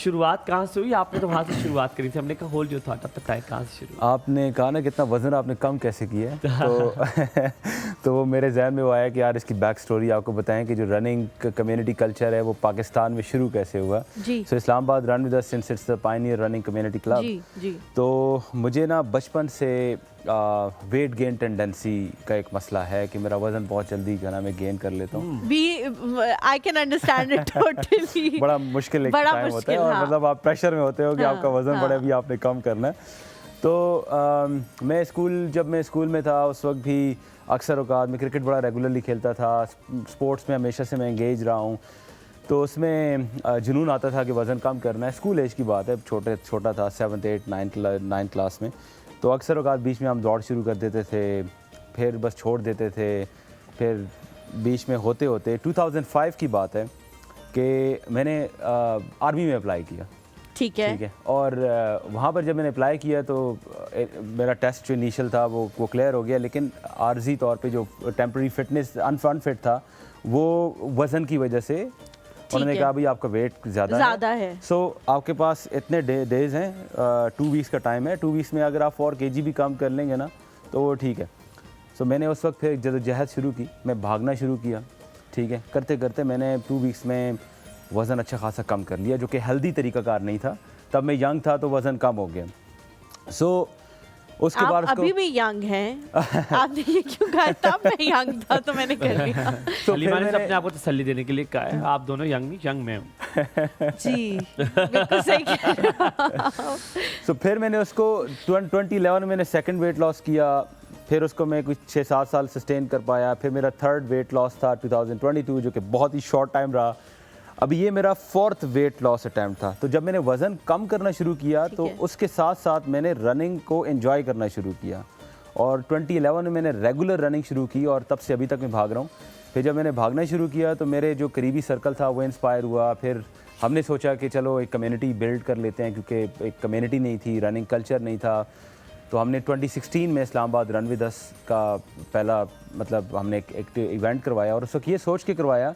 शुरुआत कहाँ से हुई? आपने तो वहाँ से शुरुआत करी थी, हमने कहा होल्ड योर थॉट, अब बताएं कहाँ से शुरू? आपने कहा ना कितना वज़न आपने कम कैसे किया है, तो तो वो मेरे जहन में वो आया कि यार इसकी बैक स्टोरी आपको बताएं कि जो रनिंग कम्युनिटी कल्चर है वो पाकिस्तान में शुरू कैसे हुआ। जी। So Islamabad run with us since it's the pioneer running community club. जी जी। तो मुझे ना बचपन से वेट गेन टेंडेंसी का एक मसला है कि मेरा वज़न बहुत जल्दी जो है ना मैं गेन कर लेता हूँ। I can understand it totally. बड़ा मुश्किल एक बड़ा टाइम होता है मुश्किल, और हाँ। मतलब आप प्रेशर में होते हो कि हाँ, आपका वज़न हाँ। बढ़े, भी आपने कम करना है। तो जब मैं स्कूल में था उस वक्त भी अक्सर औकात मैं क्रिकेट बड़ा रेगुलरली खेलता था, स्पोर्ट्स में हमेशा से मैं एंगेज रहा हूँ। तो उसमें जुनून आता था कि वज़न कम करना है। स्कूल एज की बात है, छोटा था, 7th 8th 9th क्लास में। तो अक्सर औकात बीच में हम दौड़ शुरू कर देते थे, फिर बस छोड़ देते थे। फिर बीच में होते होते 2005 की बात है कि मैंने आर्मी में अप्लाई किया। ठीक है। ठीक है। और वहाँ पर जब मैंने अप्लाई किया तो मेरा टेस्ट जो इनिशियल था वो क्लियर हो गया, लेकिन आर्जी तौर पे जो टेम्प्रेरी फिटनेस अनफिट था वो वज़न की वजह से उन्होंने कहा भाई आपका वेट ज़्यादा है। सो आपके पास इतने डेज़ हैं, 2 वीक्स का टाइम है, 2 वीक्स में अगर आप 4 kg भी कम कर लेंगे ना तो वो ठीक है। सो मैंने उस वक्त फिर जदोजहद शुरू की, मैं भागना शुरू किया। ठीक है। करते करते मैंने 2 वीक्स में वज़न अच्छा खासा कम कर लिया, जो कि हेल्दी तरीकाकार नहीं था। तब मैं यंग था तो वज़न कम हो गया। सो उसके बाद आप अभी भी यंग हैं। आपने ये क्यों कहा था मैं यंग था तो मैंने कर लिया? तो हलीमा ने अपने आप को तसल्ली देने के लिए कहा है, आप दोनों यंग नहीं, यंग में हूँ। जी बिल्कुल सही कह रहे हो। सो फिर मैंने उसको 2011 में मैंने सेकंड वेट लॉस किया। फिर उसको मैं कुछ 6-7 साल सस्टेन कर पाया। फिर मेरा थर्ड वेट लॉस था 2022, जो कि बहुत ही शॉर्ट टाइम रहा। अभी ये मेरा 4th वेट लॉस अटैम्प्ट था। तो जब मैंने वज़न कम करना शुरू किया तो उसके साथ साथ मैंने रनिंग को एंजॉय करना शुरू किया और 2011 में मैंने रेगुलर रनिंग शुरू की और तब से अभी तक मैं भाग रहा हूँ। फिर जब मैंने भागना शुरू किया तो मेरे जो करीबी सर्कल था वो इंस्पायर हुआ। फिर हमने सोचा कि चलो एक कम्युनिटी बिल्ड कर लेते हैं, क्योंकि एक कम्युनिटी नहीं थी, रनिंग कल्चर नहीं था। तो हमने 2016 में इस्लामाबाद रन विद अस का पहला मतलब हमने एक इवेंट करवाया और उस वक्त ये सोच के करवाया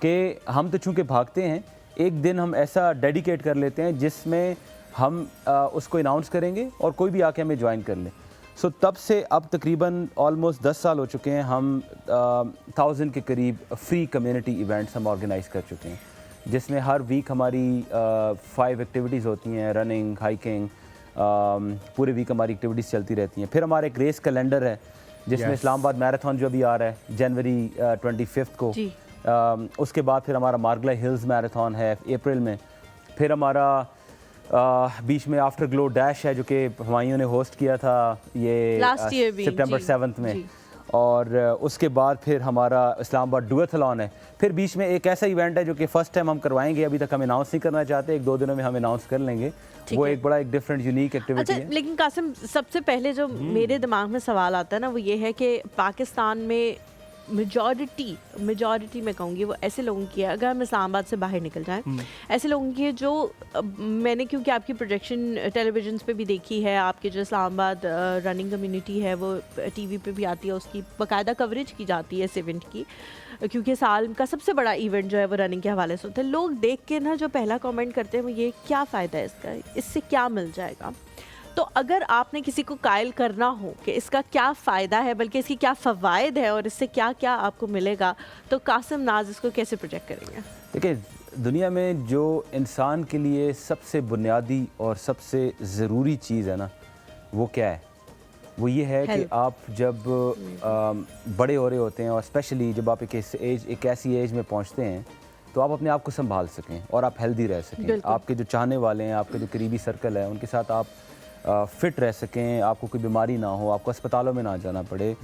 कि हम तो चूँकि भागते हैं, एक दिन हम ऐसा डेडिकेट कर लेते हैं जिसमें हम उसको अनाउंस करेंगे और कोई भी आके हमें ज्वाइन कर ले। सो तब से अब तकरीबन ऑलमोस्ट 10 साल हो चुके हैं। हम 1000 के करीब फ्री कम्युनिटी इवेंट्स हम ऑर्गेनाइज़ कर चुके हैं, जिसमें हर वीक हमारी 5 एक्टिविटीज़ होती हैं, रनिंग, हाइकिंग, पूरे वीक हमारी एक्टिविटीज़ चलती रहती हैं। फिर हमारे एक रेस कैलेंडर है जिसमें इस्लामाबाद मैराथन जो अभी आ रहा है जनवरी 25 को। उसके बाद फिर हमारा मार्गला हिल्स मैराथन है अप्रैल में। फिर हमारा बीच में आफ्टर ग्लो डैश है जो कि हुमायूं ने होस्ट किया था ये सितंबर 7 में। और उसके बाद फिर हमारा इस्लामाबाद डुएथलॉन है। फिर बीच में एक ऐसा इवेंट है जो कि फ़र्स्ट टाइम हम करवाएंगे, अभी तक हम अनाउंस नहीं करना चाहते, 1-2 दिनों में हम अनाउंस कर लेंगे। वो एक बड़ा एक डिफरेंट यूनिक एक्टिविटी है। लेकिन कासिम, सबसे पहले जो मेरे दिमाग में सवाल आता है ना वो ये है कि पाकिस्तान में मेजॉरिटी मैं कहूँगी वो ऐसे लोगों की है, अगर हम इस्लामाबाद से बाहर निकल जाएं, ऐसे लोगों की है जो मैंने क्योंकि आपकी प्रोजेक्शन टेलीविजन पे भी देखी है, आपके जो इस्लामाबाद रनिंग कम्युनिटी है वो टीवी पे भी आती है, उसकी बाकायदा कवरेज की जाती है इस इवेंट की, क्योंकि साल का सबसे बड़ा इवेंट जो है वो रनिंग के हवाले से होता है। लोग देख के ना जो पहला कमेंट करते हैं वो ये, क्या फ़ायदा है इसका, इससे क्या मिल जाएगा। तो अगर आपने किसी को कायल करना हो कि इसका क्या फ़ायदा है, बल्कि इसकी क्या फ़वाइद है और इससे क्या क्या आपको मिलेगा, तो कासिम नाज इसको कैसे प्रोजेक्ट करेंगे? देखिए, दुनिया में जो इंसान के लिए सबसे बुनियादी और सबसे ज़रूरी चीज़ है ना, वो क्या है? वो ये है कि आप जब बड़े हो रहे होते हैं और स्पेशली जब आप एक ऐसी एज में पहुंचते हैं तो आप अपने आप को संभाल सकें और आप हेल्दी रह सकें। आपके जो चाहने वाले हैं, आपके जो करीबी सर्कल है, उनके साथ आप फिट रह सकें, आपको कोई बीमारी ना हो, आपको अस्पतालों में ना जाना पड़े।